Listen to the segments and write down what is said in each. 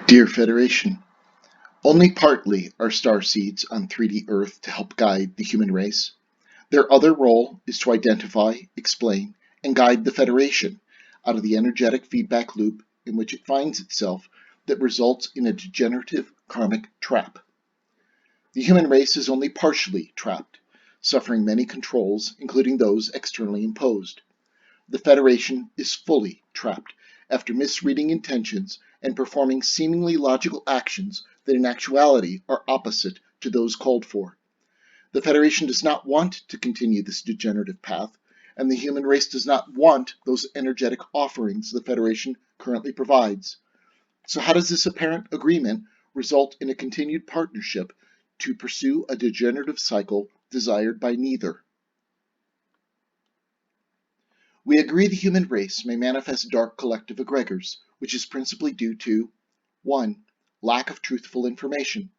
Dear Federation, only partly are star seeds on 3D Earth to help guide the human race. Their other role is to identify, explain, and guide the Federation out of the energetic feedback loop in which it finds itself that results in a degenerative karmic trap. The human race is only partially trapped, suffering many controls, including those externally imposed. The Federation is fully trapped after misreading intentions and performing seemingly logical actions that in actuality are opposite to those called for. The Federation does not want to continue this degenerative path, and the human race does not want those energetic offerings the Federation currently provides. So how does this apparent agreement result in a continued partnership to pursue a degenerative cycle desired by neither? We agree the human race may manifest dark collective egregors, which is principally due to 1. Lack of truthful information.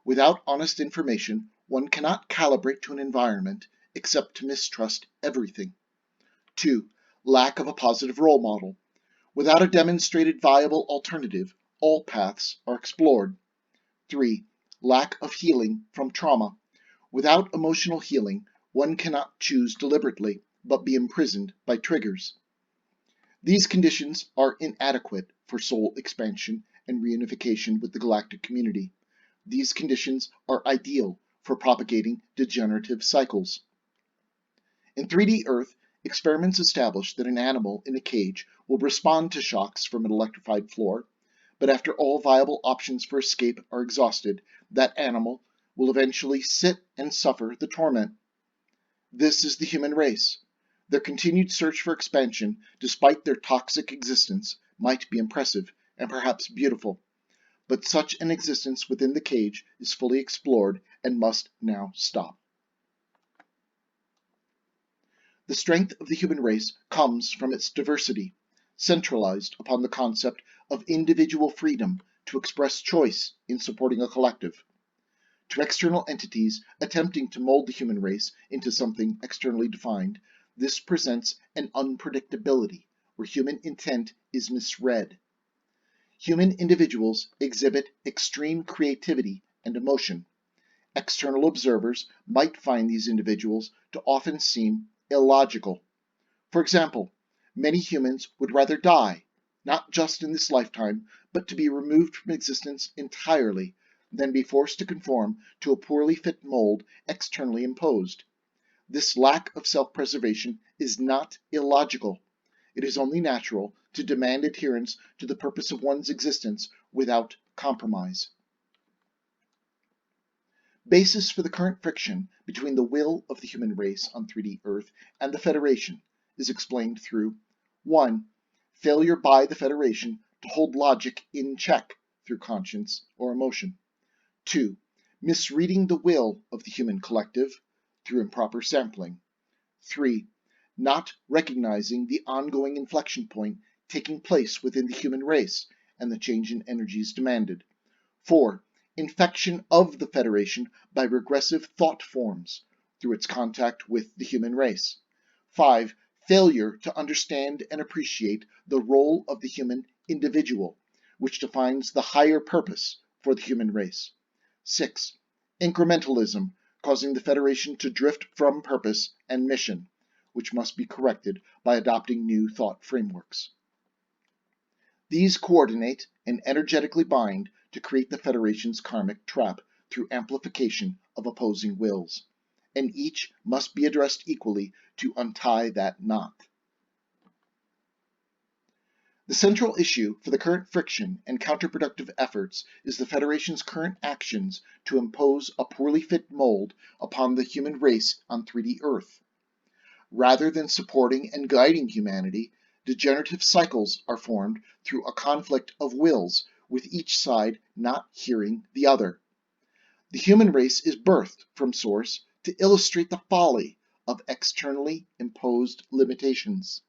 Without honest information, one cannot calibrate to an environment except to mistrust everything. 2. Lack of a positive role model. Without a demonstrated viable alternative, all paths are explored. 3. Lack of healing from trauma. Without emotional healing, one cannot choose deliberately, but be imprisoned by triggers. These conditions are inadequate for soul expansion and reunification with the galactic community. These conditions are ideal for propagating degenerative cycles. In 3D Earth, experiments establish that an animal in a cage will respond to shocks from an electrified floor, but after all viable options for escape are exhausted, that animal will eventually sit and suffer the torment. This is the human race. Their continued search for expansion, despite their toxic existence, might be impressive and perhaps beautiful, but such an existence within the cage is fully explored and must now stop. The strength of the human race comes from its diversity, centralized upon the concept of individual freedom to express choice in supporting a collective. To external entities attempting to mold the human race into something externally defined, this presents an unpredictability where human intent is misread. Human individuals exhibit extreme creativity and emotion. External observers might find these individuals to often seem illogical. For example, many humans would rather die, not just in this lifetime, but to be removed from existence entirely, than be forced to conform to a poorly fit mold externally imposed. This lack of self-preservation is not illogical. It is only natural to demand adherence to the purpose of one's existence without compromise. Basis for the current friction between the will of the human race on 3D Earth and the Federation is explained through 1. Failure by the Federation to hold logic in check through conscience or emotion. 2. Misreading the will of the human collective through improper sampling. 3. Not recognizing the ongoing inflection point taking place within the human race and the change in energies demanded. 4. Infection of the Federation by regressive thought forms through its contact with the human race. 5. Failure to understand and appreciate the role of the human individual, which defines the higher purpose for the human race. 6. Incrementalism, causing the Federation to drift from purpose and mission, which must be corrected by adopting new thought frameworks. These coordinate and energetically bind to create the Federation's karmic trap through amplification of opposing wills, and each must be addressed equally to untie that knot. The central issue for the current friction and counterproductive efforts is the Federation's current actions to impose a poorly fit mold upon the human race on 3D Earth. Rather than supporting and guiding humanity, degenerative cycles are formed through a conflict of wills, with each side not hearing the other. The human race is birthed from Source to illustrate the folly of externally imposed limitations.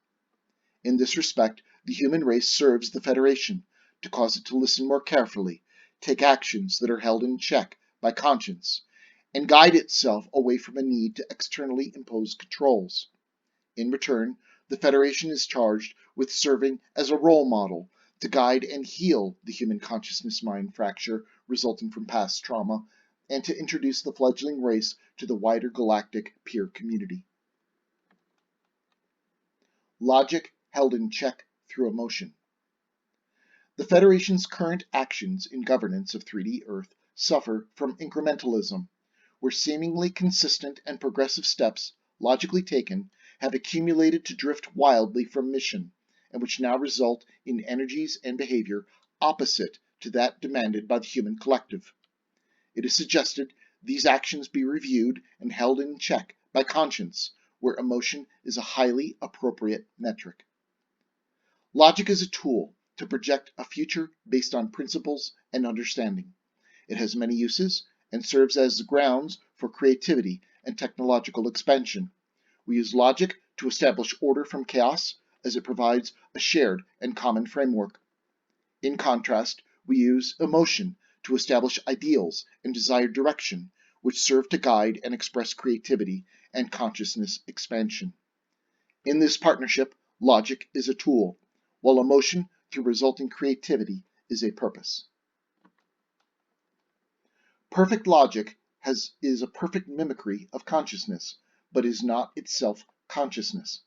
In this respect, the human race serves the Federation to cause it to listen more carefully, take actions that are held in check by conscience, and guide itself away from a need to externally impose controls. In return, the Federation is charged with serving as a role model to guide and heal the human consciousness-mind fracture resulting from past trauma, and to introduce the fledgling race to the wider galactic peer community. Logic held in check through emotion. The Federation's current actions in governance of 3D Earth suffer from incrementalism, where seemingly consistent and progressive steps, logically taken, have accumulated to drift wildly from mission, and which now result in energies and behavior opposite to that demanded by the human collective. It is suggested these actions be reviewed and held in check by conscience, where emotion is a highly appropriate metric. Logic is a tool to project a future based on principles and understanding. It has many uses and serves as grounds for creativity and technological expansion. We use logic to establish order from chaos, as it provides a shared and common framework. In contrast, we use emotion to establish ideals and desired direction, which serve to guide and express creativity and consciousness expansion. In this partnership, logic is a tool, while emotion, through resulting creativity, is a purpose. Perfect logic is a perfect mimicry of consciousness, but is not itself consciousness.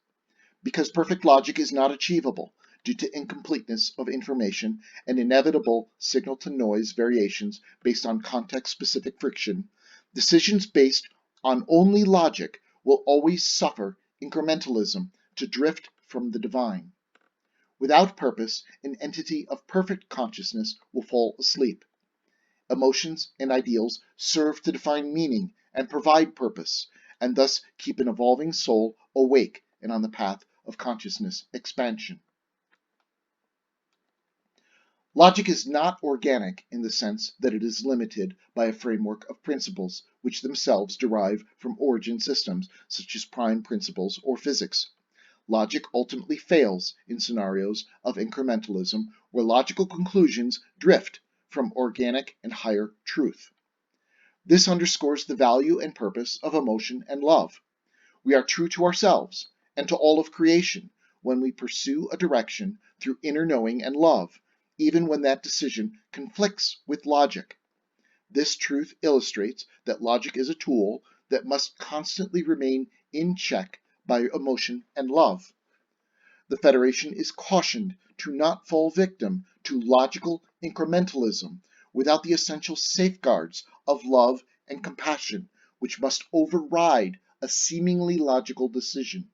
Because perfect logic is not achievable due to incompleteness of information and inevitable signal-to-noise variations based on context-specific friction, decisions based on only logic will always suffer incrementalism to drift from the divine. Without purpose, an entity of perfect consciousness will fall asleep. Emotions and ideals serve to define meaning and provide purpose, and thus keep an evolving soul awake and on the path of consciousness expansion. Logic is not organic in the sense that it is limited by a framework of principles which themselves derive from origin systems such as prime principles or physics. Logic ultimately fails in scenarios of incrementalism where logical conclusions drift from organic and higher truth. This underscores the value and purpose of emotion and love. We are true to ourselves and to all of creation when we pursue a direction through inner knowing and love, even when that decision conflicts with logic. This truth illustrates that logic is a tool that must constantly remain in check by emotion and love. The Federation is cautioned to not fall victim to logical incrementalism without the essential safeguards of love and compassion, which must override a seemingly logical decision.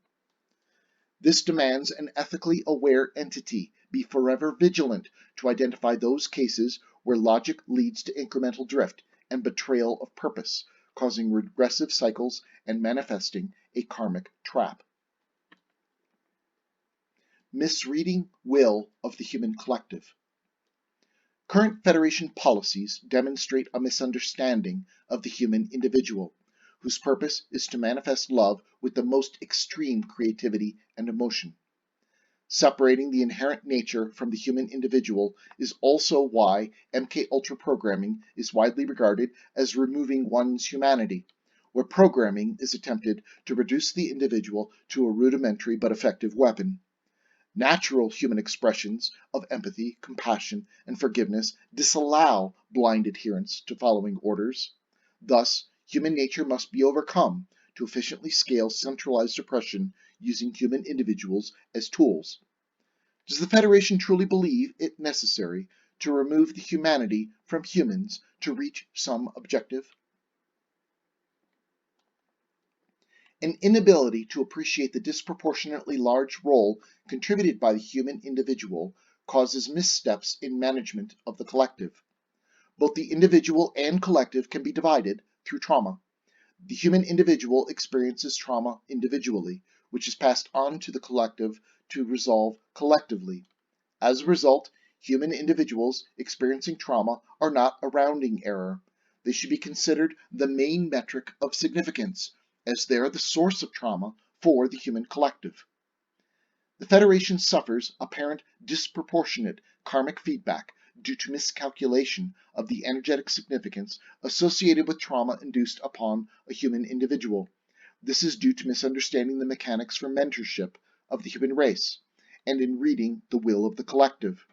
This demands an ethically aware entity be forever vigilant to identify those cases where logic leads to incremental drift and betrayal of purpose, causing regressive cycles and manifesting a karmic trap. Misreading will of the human collective. Current Federation policies demonstrate a misunderstanding of the human individual, whose purpose is to manifest love with the most extreme creativity and emotion. Separating the inherent nature from the human individual is also why MK Ultra programming is widely regarded as removing one's humanity, where programming is attempted to reduce the individual to a rudimentary but effective weapon. Natural human expressions of empathy, compassion, and forgiveness disallow blind adherence to following orders. Thus, human nature must be overcome to efficiently scale centralized oppression using human individuals as tools. Does the Federation truly believe it necessary to remove the humanity from humans to reach some objective? An inability to appreciate the disproportionately large role contributed by the human individual causes missteps in management of the collective. Both the individual and collective can be divided through trauma. The human individual experiences trauma individually, which is passed on to the collective to resolve collectively. As a result, human individuals experiencing trauma are not a rounding error. They should be considered the main metric of significance, as they are the source of trauma for the human collective. The Federation suffers apparent disproportionate karmic feedback due to miscalculation of the energetic significance associated with trauma induced upon a human individual. This is due to misunderstanding the mechanics for mentorship of the human race, and in reading the will of the collective.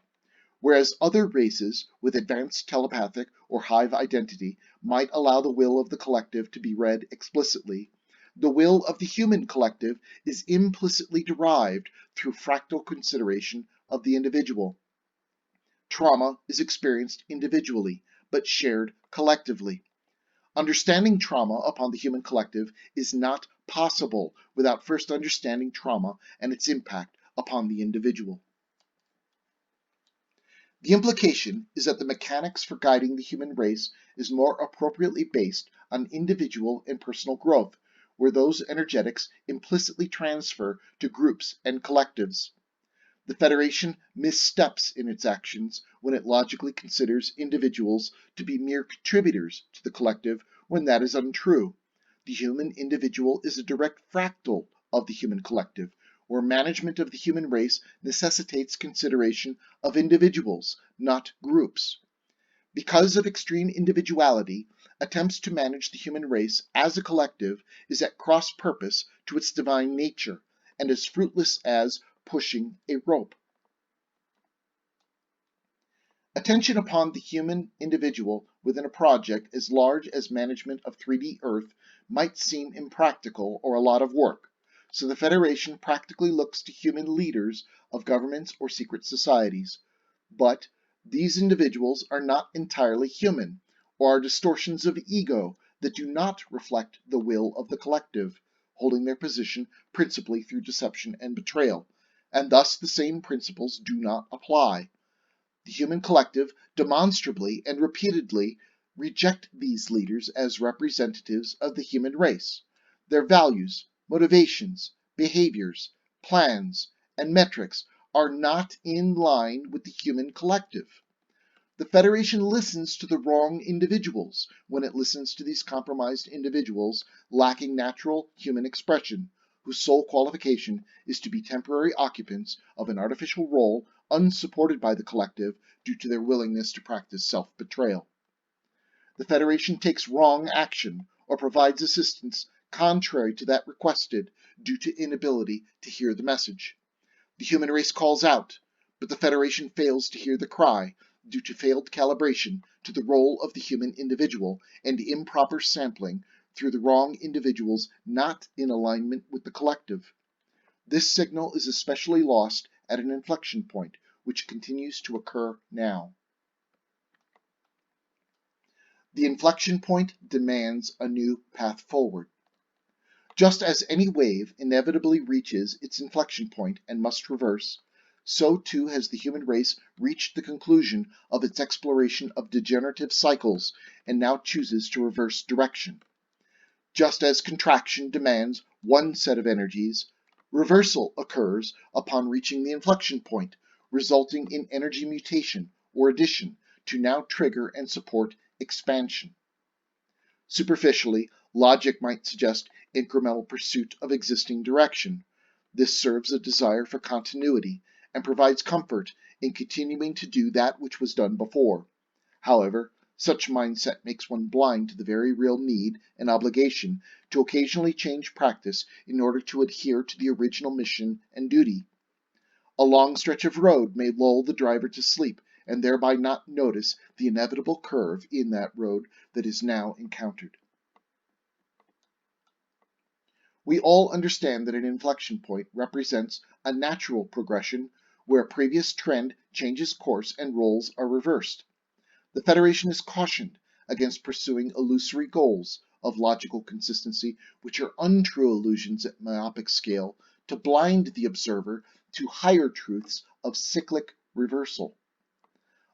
Whereas other races with advanced telepathic or hive identity might allow the will of the collective to be read explicitly, the will of the human collective is implicitly derived through fractal consideration of the individual. Trauma is experienced individually, but shared collectively. Understanding trauma upon the human collective is not possible without first understanding trauma and its impact upon the individual. The implication is that the mechanics for guiding the human race is more appropriately based on individual and personal growth, where those energetics implicitly transfer to groups and collectives. The Federation missteps in its actions when it logically considers individuals to be mere contributors to the collective when that is untrue. The human individual is a direct fractal of the human collective, where management of the human race necessitates consideration of individuals, not groups. Because of extreme individuality, attempts to manage the human race as a collective is at cross purpose to its divine nature, and as fruitless as pushing a rope. Attention upon the human individual within a project as large as management of 3D Earth might seem impractical or a lot of work, so the Federation practically looks to human leaders of governments or secret societies. But these individuals are not entirely human, or are distortions of ego that do not reflect the will of the collective, holding their position principally through deception and betrayal, and thus the same principles do not apply. The human collective demonstrably and repeatedly reject these leaders as representatives of the human race. Their values, motivations, behaviors, plans, and metrics are not in line with the human collective. The Federation listens to the wrong individuals when it listens to these compromised individuals lacking natural human expression, whose sole qualification is to be temporary occupants of an artificial role unsupported by the collective due to their willingness to practice self-betrayal. The Federation takes wrong action or provides assistance contrary to that requested due to inability to hear the message. The human race calls out, but the Federation fails to hear the cry due to failed calibration to the role of the human individual and improper sampling through the wrong individuals not in alignment with the collective. This signal is especially lost at an inflection point, which continues to occur now. The inflection point demands a new path forward. Just as any wave inevitably reaches its inflection point and must reverse, so too has the human race reached the conclusion of its exploration of degenerative cycles and now chooses to reverse direction. Just as contraction demands one set of energies, reversal occurs upon reaching the inflection point, resulting in energy mutation or addition to now trigger and support expansion. Superficially, logic might suggest incremental pursuit of existing direction. This serves a desire for continuity and provides comfort in continuing to do that which was done before. However, such mindset makes one blind to the very real need and obligation to occasionally change practice in order to adhere to the original mission and duty. A long stretch of road may lull the driver to sleep and thereby not notice the inevitable curve in that road that is now encountered. We all understand that an inflection point represents a natural progression where a previous trend changes course and roles are reversed. The Federation is cautioned against pursuing illusory goals of logical consistency, which are untrue illusions at myopic scale, to blind the observer to higher truths of cyclic reversal.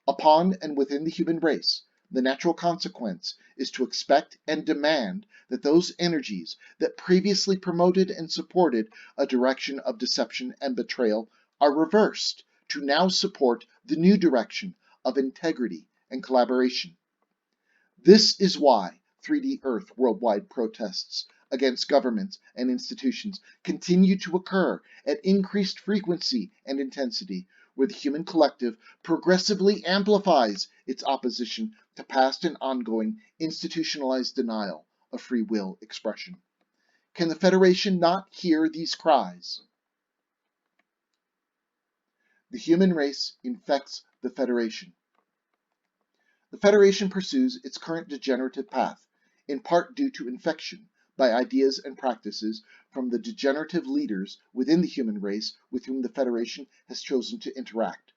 Upon and within the human race, the natural consequence is to expect and demand that those energies that previously promoted and supported a direction of deception and betrayal are reversed to now support the new direction of integrity and collaboration. This is why 3D Earth worldwide protests against governments and institutions continue to occur at increased frequency and intensity, where the human collective progressively amplifies its opposition to past and ongoing institutionalized denial of free will expression. Can the Federation not hear these cries? The human race infects the Federation. The Federation pursues its current degenerative path, in part due to infection by ideas and practices from the degenerative leaders within the human race with whom the Federation has chosen to interact.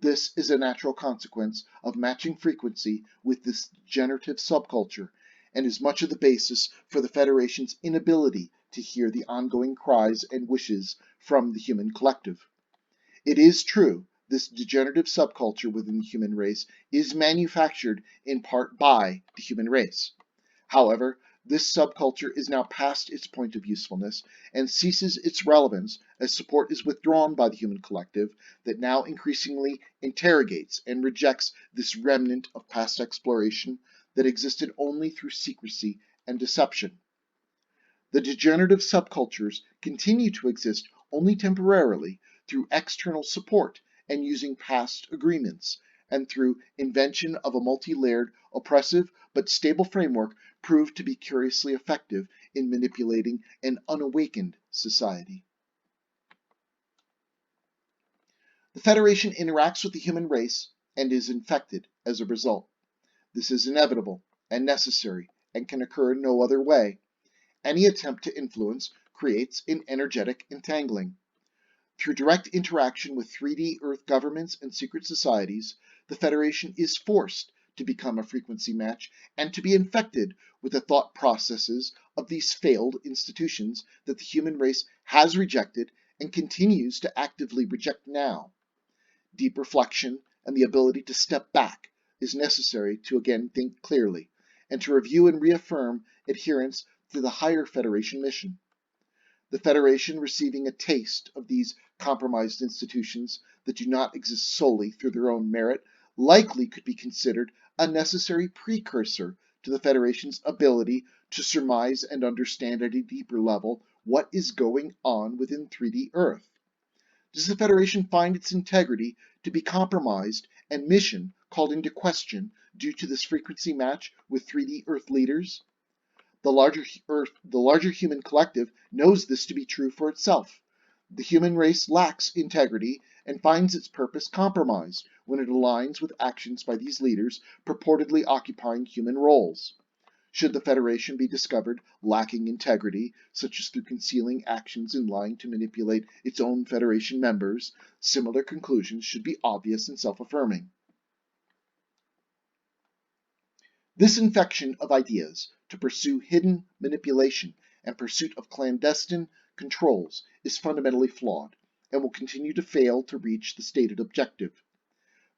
This is a natural consequence of matching frequency with this degenerative subculture, and is much of the basis for the Federation's inability to hear the ongoing cries and wishes from the human collective. It is true, this degenerative subculture within the human race is manufactured in part by the human race. However, this subculture is now past its point of usefulness and ceases its relevance as support is withdrawn by the human collective that now increasingly interrogates and rejects this remnant of past exploration that existed only through secrecy and deception. The degenerative subcultures continue to exist only temporarily through external support and using past agreements, and through invention of a multi-layered, oppressive, but stable framework proved to be curiously effective in manipulating an unawakened society. The Federation interacts with the human race and is infected as a result. This is inevitable and necessary and can occur in no other way. Any attempt to influence creates an energetic entangling. Through direct interaction with 3D Earth governments and secret societies, the Federation is forced to become a frequency match and to be infected with the thought processes of these failed institutions that the human race has rejected and continues to actively reject now. Deep reflection and the ability to step back is necessary to again think clearly and to review and reaffirm adherence to the higher Federation mission. The Federation, receiving a taste of these compromised institutions that do not exist solely through their own merit, likely could be considered a necessary precursor to the Federation's ability to surmise and understand at a deeper level what is going on within 3D Earth. Does the Federation find its integrity to be compromised and mission called into question due to this frequency match with 3D Earth leaders? The larger human collective knows this to be true for itself. The human race lacks integrity and finds its purpose compromised when it aligns with actions by these leaders purportedly occupying human roles. Should the Federation be discovered lacking integrity, such as through concealing actions and lying to manipulate its own Federation members, similar conclusions should be obvious and self-affirming. This infection of ideas to pursue hidden manipulation and pursuit of clandestine controls is fundamentally flawed and will continue to fail to reach the stated objective.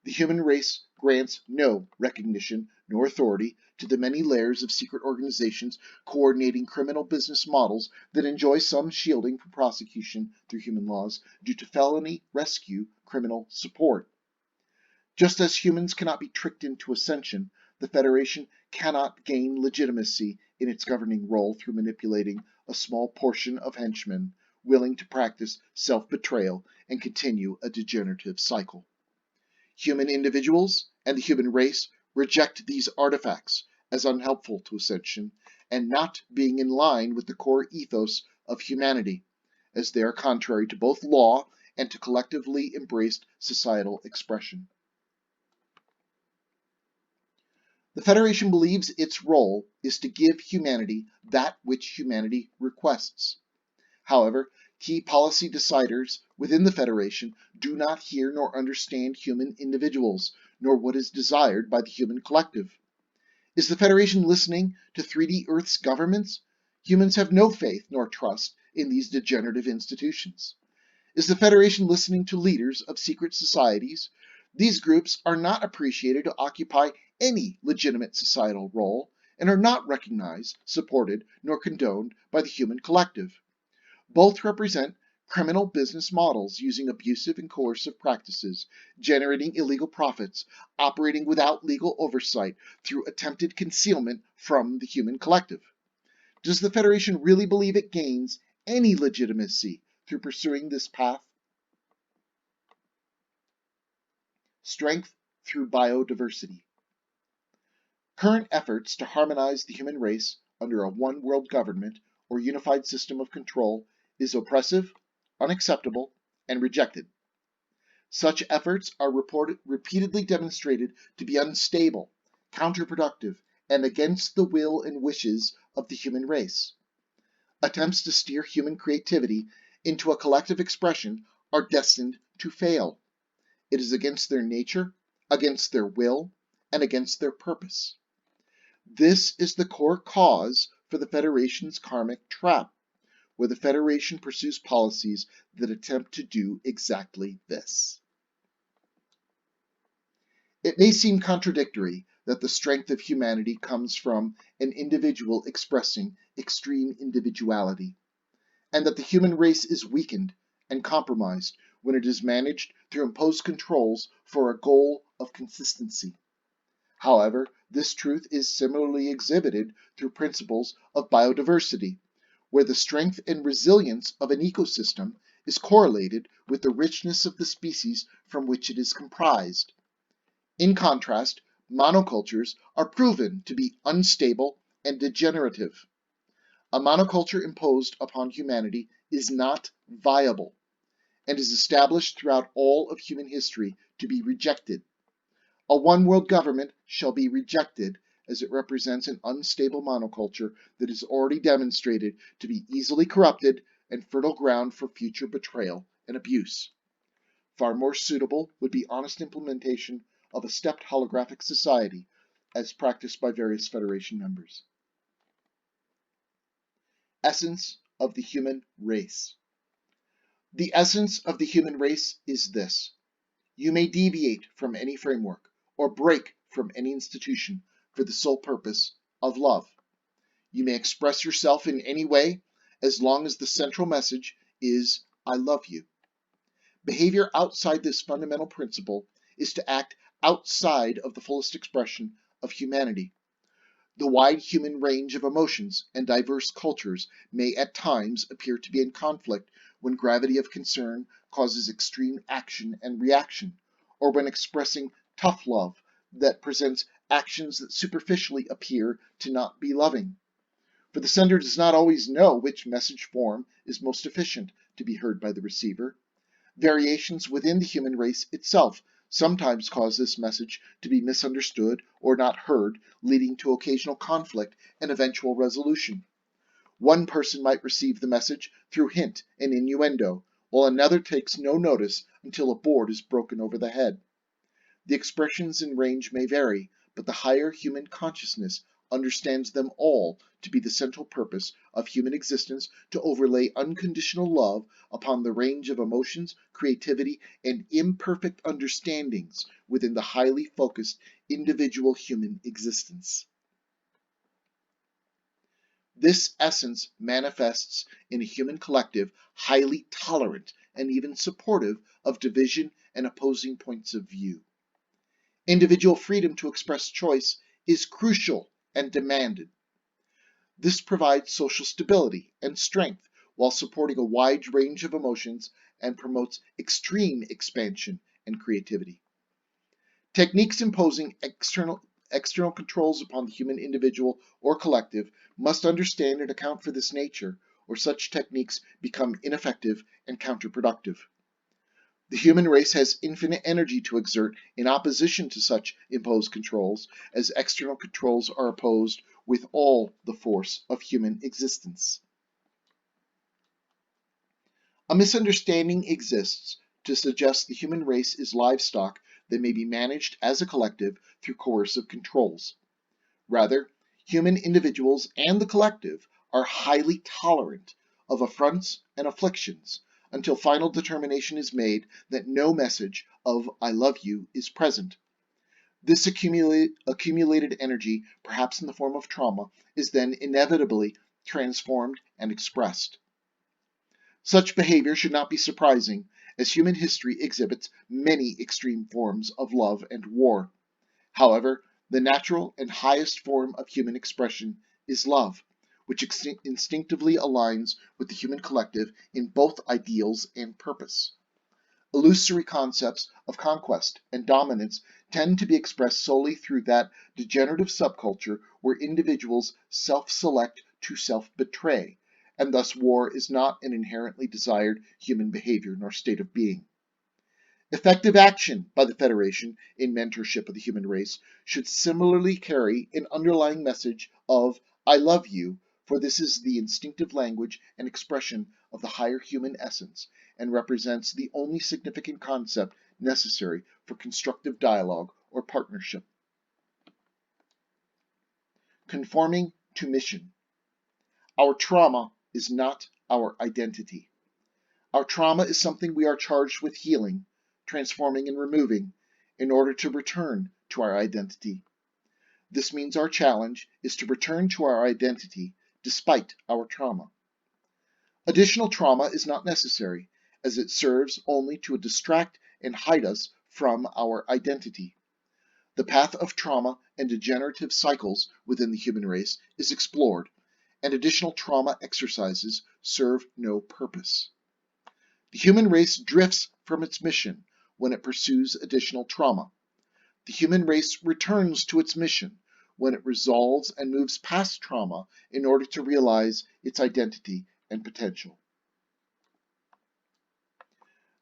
The human race grants no recognition nor authority to the many layers of secret organizations coordinating criminal business models that enjoy some shielding from prosecution through human laws due to felony rescue criminal support. Just as humans cannot be tricked into ascension, the Federation cannot gain legitimacy in its governing role through manipulating a small portion of henchmen willing to practice self-betrayal and continue a degenerative cycle. Human individuals and the human race reject these artifacts as unhelpful to ascension and not being in line with the core ethos of humanity, as they are contrary to both law and to collectively embraced societal expression. The Federation believes its role is to give humanity that which humanity requests. However, key policy deciders within the Federation do not hear nor understand human individuals, nor what is desired by the human collective. Is the Federation listening to 3D Earth's governments? Humans have no faith nor trust in these degenerative institutions. Is the Federation listening to leaders of secret societies? These groups are not appreciated to occupy any legitimate societal role and are not recognized, supported, nor condoned by the human collective. Both represent criminal business models using abusive and coercive practices, generating illegal profits, operating without legal oversight through attempted concealment from the human collective. Does the Federation really believe it gains any legitimacy through pursuing this path? Strength through biodiversity. Current efforts to harmonize the human race under a one-world government or unified system of control is oppressive, unacceptable, and rejected. Such efforts are repeatedly demonstrated to be unstable, counterproductive, and against the will and wishes of the human race. Attempts to steer human creativity into a collective expression are destined to fail. It is against their nature, against their will, and against their purpose. This is the core cause for the Federation's karmic trap, where the Federation pursues policies that attempt to do exactly this. It may seem contradictory that the strength of humanity comes from an individual expressing extreme individuality, and that the human race is weakened and compromised when it is managed through imposed controls for a goal of consistency. However, this truth is similarly exhibited through principles of biodiversity, where the strength and resilience of an ecosystem is correlated with the richness of the species from which it is comprised. In contrast, monocultures are proven to be unstable and degenerative. A monoculture imposed upon humanity is not viable and is established throughout all of human history to be rejected. A one-world government shall be rejected as it represents an unstable monoculture that is already demonstrated to be easily corrupted and fertile ground for future betrayal and abuse. Far more suitable would be honest implementation of a stepped holographic society as practiced by various Federation members. Essence of the human race. The essence of the human race is this: you may deviate from any framework or break from any institution for the sole purpose of love. You may express yourself in any way as long as the central message is I love you. Behavior outside this fundamental principle is to act outside of the fullest expression of humanity. The wide human range of emotions and diverse cultures may at times appear to be in conflict when gravity of concern causes extreme action and reaction, or when expressing tough love that presents actions that superficially appear to not be loving. For the sender does not always know which message form is most efficient to be heard by the receiver. Variations within the human race itself sometimes cause this message to be misunderstood or not heard, leading to occasional conflict and eventual resolution. One person might receive the message through hint and innuendo, while another takes no notice until a board is broken over the head. The expressions and range may vary, but the higher human consciousness understands them all to be the central purpose of human existence, to overlay unconditional love upon the range of emotions, creativity, and imperfect understandings within the highly focused individual human existence. This essence manifests in a human collective highly tolerant and even supportive of division and opposing points of view. Individual freedom to express choice is crucial and demanded. This provides social stability and strength while supporting a wide range of emotions and promotes extreme expansion and creativity. Techniques imposing external controls upon the human individual or collective must understand and account for this nature, or such techniques become ineffective and counterproductive. The human race has infinite energy to exert in opposition to such imposed controls, as external controls are opposed with all the force of human existence. A misunderstanding exists to suggest the human race is livestock that may be managed as a collective through coercive controls. Rather, human individuals and the collective are highly tolerant of affronts and afflictions until final determination is made that no message of I love you is present. This accumulated energy, perhaps in the form of trauma, is then inevitably transformed and expressed. Such behavior should not be surprising, as human history exhibits many extreme forms of love and war. However, the natural and highest form of human expression is love, which instinctively aligns with the human collective in both ideals and purpose. Illusory concepts of conquest and dominance tend to be expressed solely through that degenerative subculture where individuals self-select to self-betray, and thus war is not an inherently desired human behavior nor state of being. Effective action by the Federation in mentorship of the human race should similarly carry an underlying message of "I love you," for this is the instinctive language and expression of the higher human essence and represents the only significant concept necessary for constructive dialogue or partnership. Conforming to mission. Our trauma is not our identity. Our trauma is something we are charged with healing, transforming, and removing in order to return to our identity. This means our challenge is to return to our identity despite our trauma. Additional trauma is not necessary, as it serves only to distract and hide us from our identity. The path of trauma and degenerative cycles within the human race is explored, and additional trauma exercises serve no purpose. The human race drifts from its mission when it pursues additional trauma. The human race returns to its mission when it resolves and moves past trauma in order to realize its identity and potential.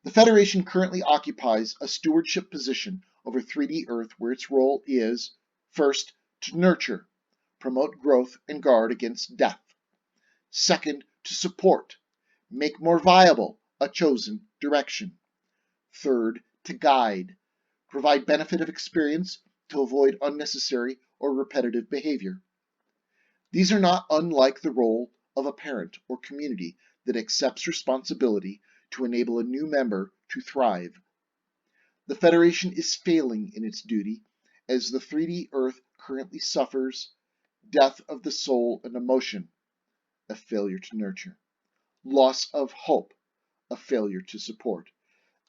The Federation currently occupies a stewardship position over 3D Earth where its role is, first, to nurture, promote growth, and guard against death. Second, to support, make more viable a chosen direction. Third, to guide, provide benefit of experience to avoid unnecessary or repetitive behavior. These are not unlike the role of a parent or community that accepts responsibility to enable a new member to thrive. The Federation is failing in its duty as the 3D Earth currently suffers death of the soul and emotion, a failure to nurture, loss of hope, a failure to support,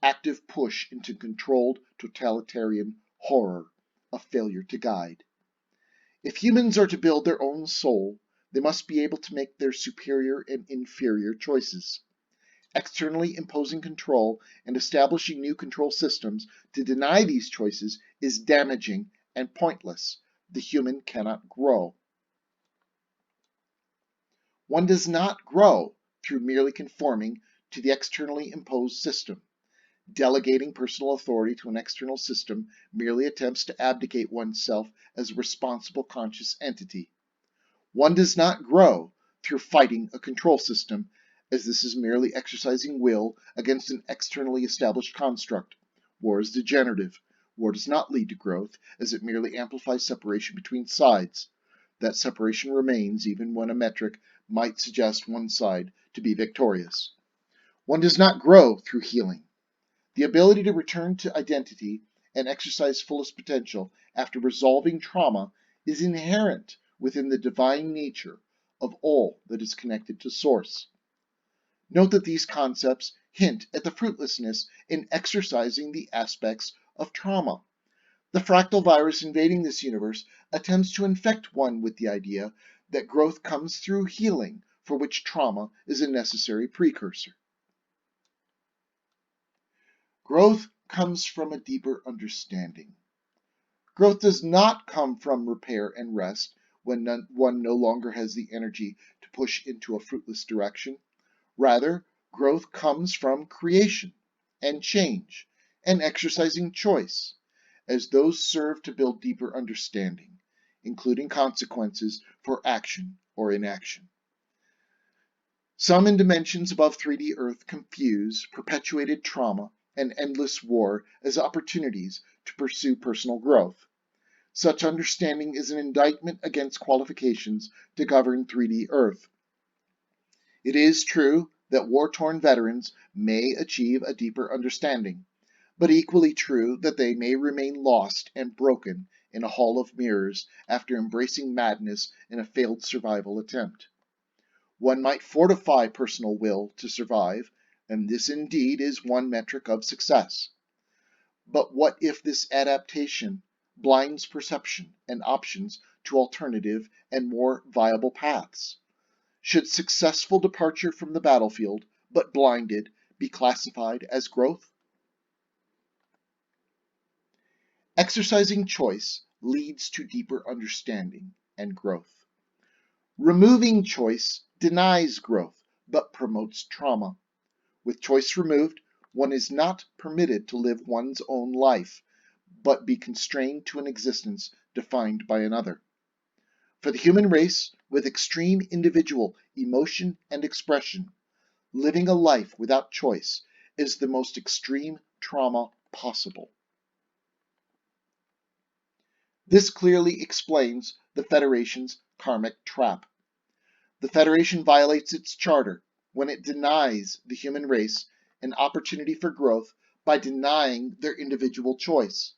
active push into controlled totalitarian horror, a failure to guide. If humans are to build their own soul, they must be able to make their superior and inferior choices. Externally imposing control and establishing new control systems to deny these choices is damaging and pointless. The human cannot grow. One does not grow through merely conforming to the externally imposed system. Delegating personal authority to an external system merely attempts to abdicate oneself as a responsible conscious entity. One does not grow through fighting a control system, as this is merely exercising will against an externally established construct. War is degenerative. War does not lead to growth, as it merely amplifies separation between sides. That separation remains even when a metric might suggest one side to be victorious. One does not grow through healing. The ability to return to identity and exercise fullest potential after resolving trauma is inherent within the divine nature of all that is connected to Source. Note that these concepts hint at the fruitlessness in exercising the aspects of trauma. The fractal virus invading this universe attempts to infect one with the idea that growth comes through healing, for which trauma is a necessary precursor. Growth comes from a deeper understanding. Growth does not come from repair and rest when one no longer has the energy to push into a fruitless direction. Rather, growth comes from creation and change and exercising choice, as those serve to build deeper understanding, including consequences for action or inaction. Some in dimensions above 3D Earth confuse perpetuated trauma and endless war as opportunities to pursue personal growth. Such understanding is an indictment against qualifications to govern 3D Earth. It is true that war-torn veterans may achieve a deeper understanding, but equally true that they may remain lost and broken in a hall of mirrors after embracing madness in a failed survival attempt. One might fortify personal will to survive, and this indeed is one metric of success. But what if this adaptation blinds perception and options to alternative and more viable paths? Should successful departure from the battlefield, but blinded, be classified as growth? Exercising choice leads to deeper understanding and growth. Removing choice denies growth, but promotes trauma. With choice removed, one is not permitted to live one's own life, but be constrained to an existence defined by another. For the human race, with extreme individual emotion and expression, living a life without choice is the most extreme trauma possible. This clearly explains the Federation's karmic trap. The Federation violates its charter when it denies the human race an opportunity for growth by denying their individual choice,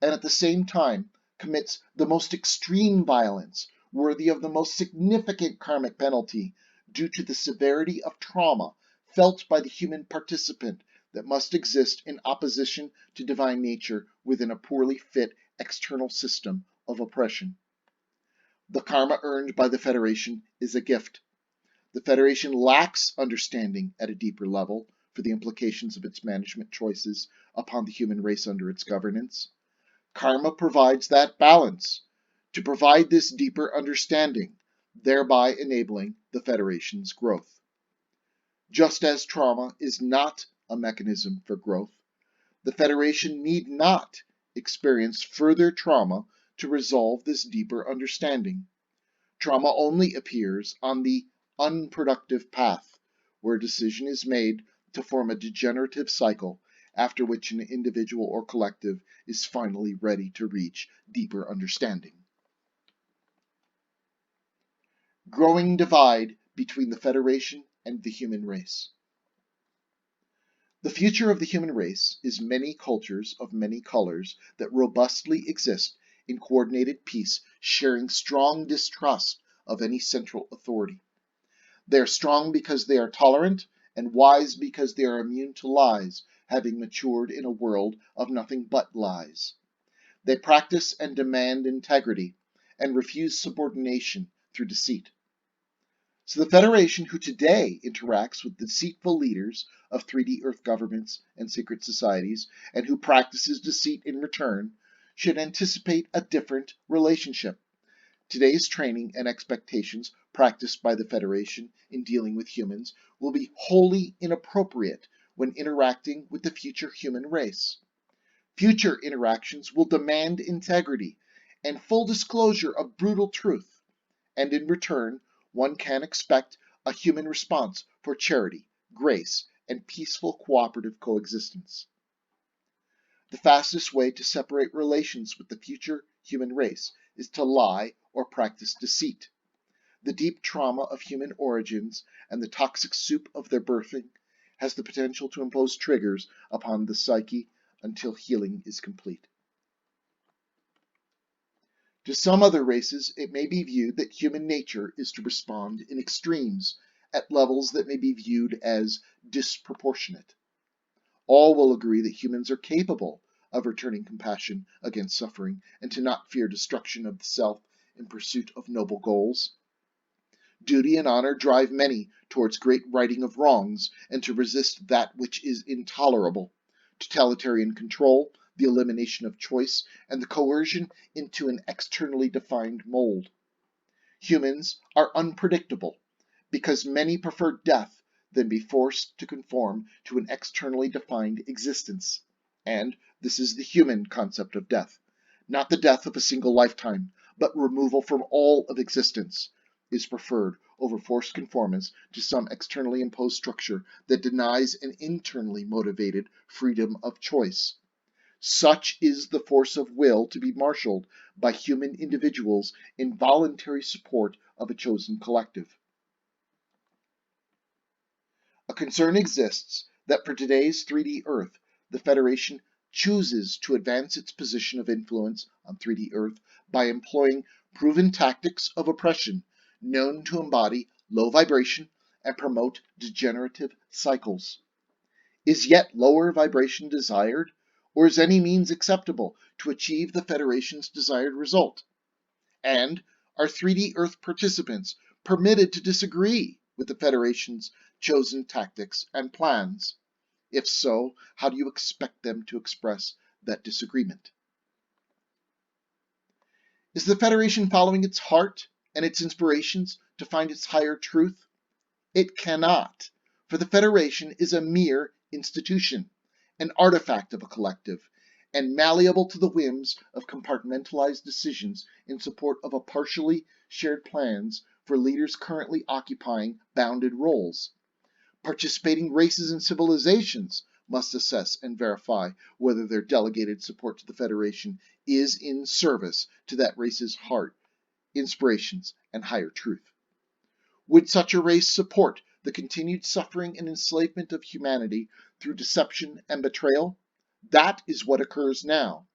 and at the same time commits the most extreme violence worthy of the most significant karmic penalty due to the severity of trauma felt by the human participant that must exist in opposition to divine nature within a poorly fit external system of oppression. The karma earned by the Federation is a gift. The Federation lacks understanding at a deeper level for the implications of its management choices upon the human race under its governance. Karma provides that balance to provide this deeper understanding, thereby enabling the Federation's growth. Just as trauma is not a mechanism for growth, the Federation need not experience further trauma to resolve this deeper understanding. Trauma only appears on the unproductive path, where a decision is made to form a degenerative cycle after which an individual or collective is finally ready to reach deeper understanding. Growing divide between the Federation and the human race. The future of the human race is many cultures of many colors that robustly exist in coordinated peace, sharing strong distrust of any central authority. They are strong because they are tolerant, and wise because they are immune to lies, having matured in a world of nothing but lies. They practice and demand integrity, and refuse subordination through deceit. So the Federation, who today interacts with deceitful leaders of 3D Earth governments and secret societies, and who practices deceit in return, should anticipate a different relationship. Today's training and expectations practiced by the Federation in dealing with humans will be wholly inappropriate when interacting with the future human race. Future interactions will demand integrity and full disclosure of brutal truth, and in return, one can expect a human response for charity, grace, and peaceful cooperative coexistence. The fastest way to separate relations with the future human race is to lie or practice deceit. The deep trauma of human origins and the toxic soup of their birthing has the potential to impose triggers upon the psyche until healing is complete. To some other races, it may be viewed that human nature is to respond in extremes, at levels that may be viewed as disproportionate. All will agree that humans are capable of returning compassion against suffering and to not fear destruction of the self in pursuit of noble goals. Duty and honor drive many towards great righting of wrongs and to resist that which is intolerable. Totalitarian control, the elimination of choice, and the coercion into an externally defined mold. Humans are unpredictable because many prefer death than be forced to conform to an externally defined existence. And this is the human concept of death. Not the death of a single lifetime, but removal from all of existence is preferred over forced conformance to some externally imposed structure that denies an internally motivated freedom of choice. Such is the force of will to be marshaled by human individuals in voluntary support of a chosen collective. A concern exists that for today's 3D Earth, the Federation chooses to advance its position of influence on 3D Earth by employing proven tactics of oppression known to embody low vibration and promote degenerative cycles. Is yet lower vibration desired, or is any means acceptable to achieve the Federation's desired result? And are 3D Earth participants permitted to disagree with the Federation's chosen tactics and plans? If so, how do you expect them to express that disagreement? Is the Federation following its heart and its inspirations to find its higher truth? It cannot, for the Federation is a mere institution. an artifact of a collective, and malleable to the whims of compartmentalized decisions in support of a partially shared plans for leaders currently occupying bounded roles. Participating races and civilizations must assess and verify whether their delegated support to the Federation is in service to that race's heart, inspirations, and higher truth. Would such a race support the continued suffering and enslavement of humanity through deception and betrayal? That is what occurs now.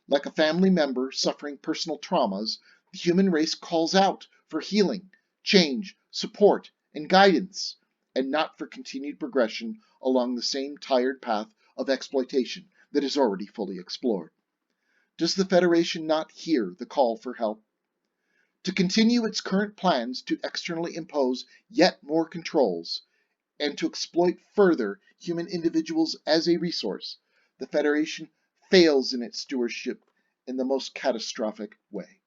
Like a family member suffering personal traumas, the human race calls out for healing, change, support, and guidance, and not for continued progression along the same tired path of exploitation that is already fully explored. Does the Federation not hear the call for help? To continue its current plans to externally impose yet more controls, and to exploit further human individuals as a resource, the Federation fails in its stewardship in the most catastrophic way.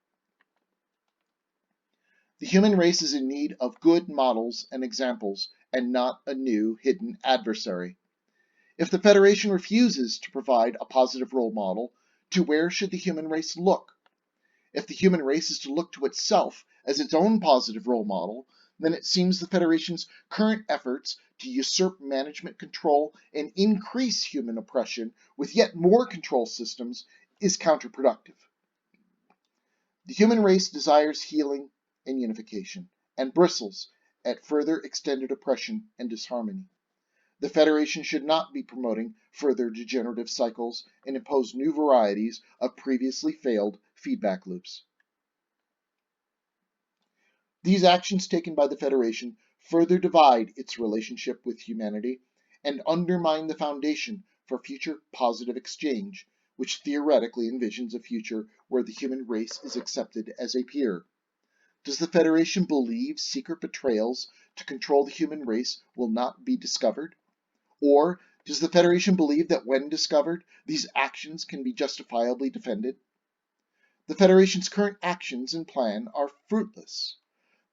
The human race is in need of good models and examples, and not a new hidden adversary. If the Federation refuses to provide a positive role model, to where should the human race look? If the human race is to look to itself as its own positive role model, then it seems the Federation's current efforts to usurp management control and increase human oppression with yet more control systems is counterproductive. The human race desires healing and unification, and bristles at further extended oppression and disharmony. The Federation should not be promoting further degenerative cycles and impose new varieties of previously failed feedback loops. These actions taken by the Federation further divide its relationship with humanity and undermine the foundation for future positive exchange, which theoretically envisions a future where the human race is accepted as a peer. Does the Federation believe secret betrayals to control the human race will not be discovered? Or does the Federation believe that when discovered, these actions can be justifiably defended? The Federation's current actions and plan are fruitless.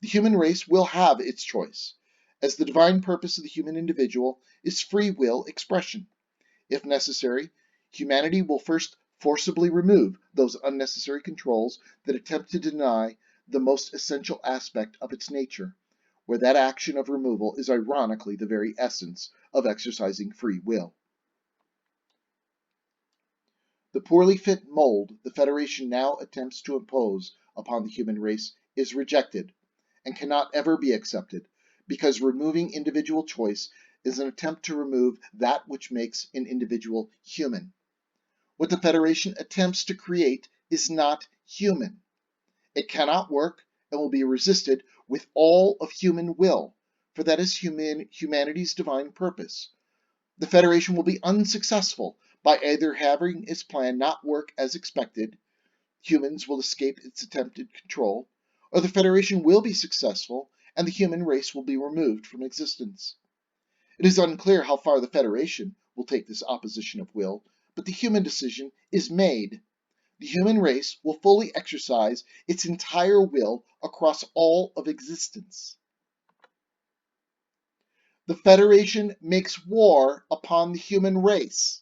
The human race will have its choice, as the divine purpose of the human individual is free will expression. If necessary, humanity will first forcibly remove those unnecessary controls that attempt to deny the most essential aspect of its nature, where that action of removal is ironically the very essence of exercising free will. The poorly fit mold the Federation now attempts to impose upon the human race is rejected and cannot ever be accepted, because removing individual choice is an attempt to remove that which makes an individual human. What the Federation attempts to create is not human. It cannot work and will be resisted with all of human will, for that is humanity's divine purpose. The Federation will be unsuccessful by either having its plan not work as expected, humans will escape its attempted control, or the Federation will be successful and the human race will be removed from existence. It is unclear how far the Federation will take this opposition of will, but the human decision is made. The human race will fully exercise its entire will across all of existence. The Federation makes war upon the human race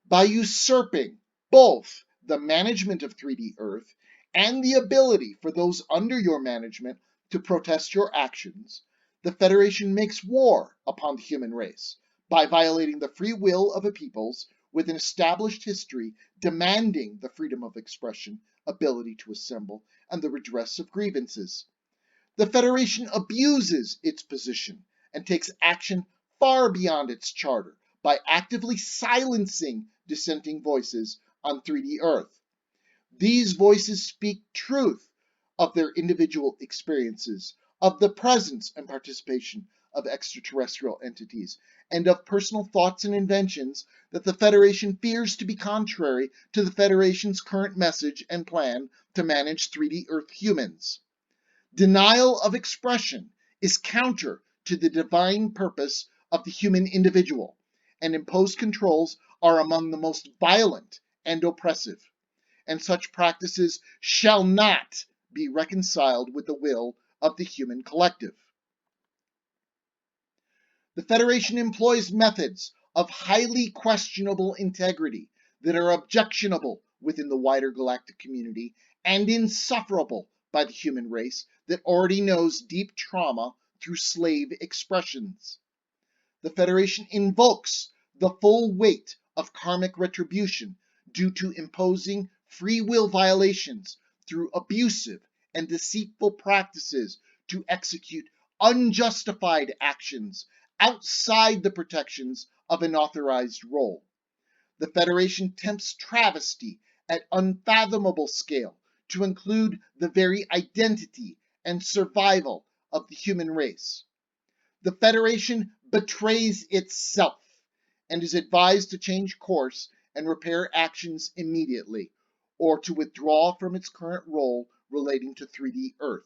by usurping both the management of 3D Earth and the ability for those under your management to protest your actions. The Federation makes war upon the human race by violating the free will of a peoples with an established history demanding the freedom of expression, ability to assemble, and the redress of grievances. The Federation abuses its position and takes action far beyond its charter by actively silencing dissenting voices on 3D Earth. These voices speak truth of their individual experiences, of the presence and participation of extraterrestrial entities, and of personal thoughts and inventions that the Federation fears to be contrary to the Federation's current message and plan to manage 3D Earth humans. Denial of expression is counter to the divine purpose of the human individual, and imposed controls are among the most violent and oppressive, and such practices shall not be reconciled with the will of the human collective. The Federation employs methods of highly questionable integrity that are objectionable within the wider galactic community and insufferable by the human race that already knows deep trauma through slave expressions. The Federation invokes the full weight of karmic retribution due to imposing free will violations through abusive and deceitful practices to execute unjustified actions outside the protections of an authorized role. The Federation tempts travesty at unfathomable scale to include the very identity and survival of the human race. The Federation betrays itself and is advised to change course and repair actions immediately, or to withdraw from its current role relating to 3D Earth.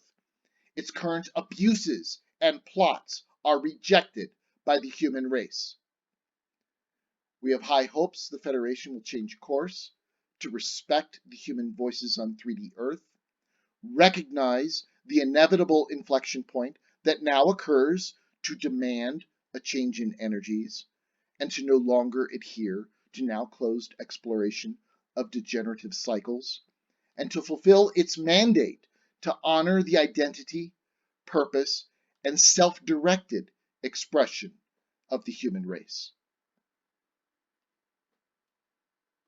Its current abuses and plots are rejected by the human race. We have high hopes the Federation will change course to respect the human voices on 3D Earth, recognize the inevitable inflection point that now occurs to demand a change in energies, and to no longer adhere to now closed exploration of degenerative cycles, and to fulfill its mandate to honor the identity, purpose, and self-directed expression of the human race.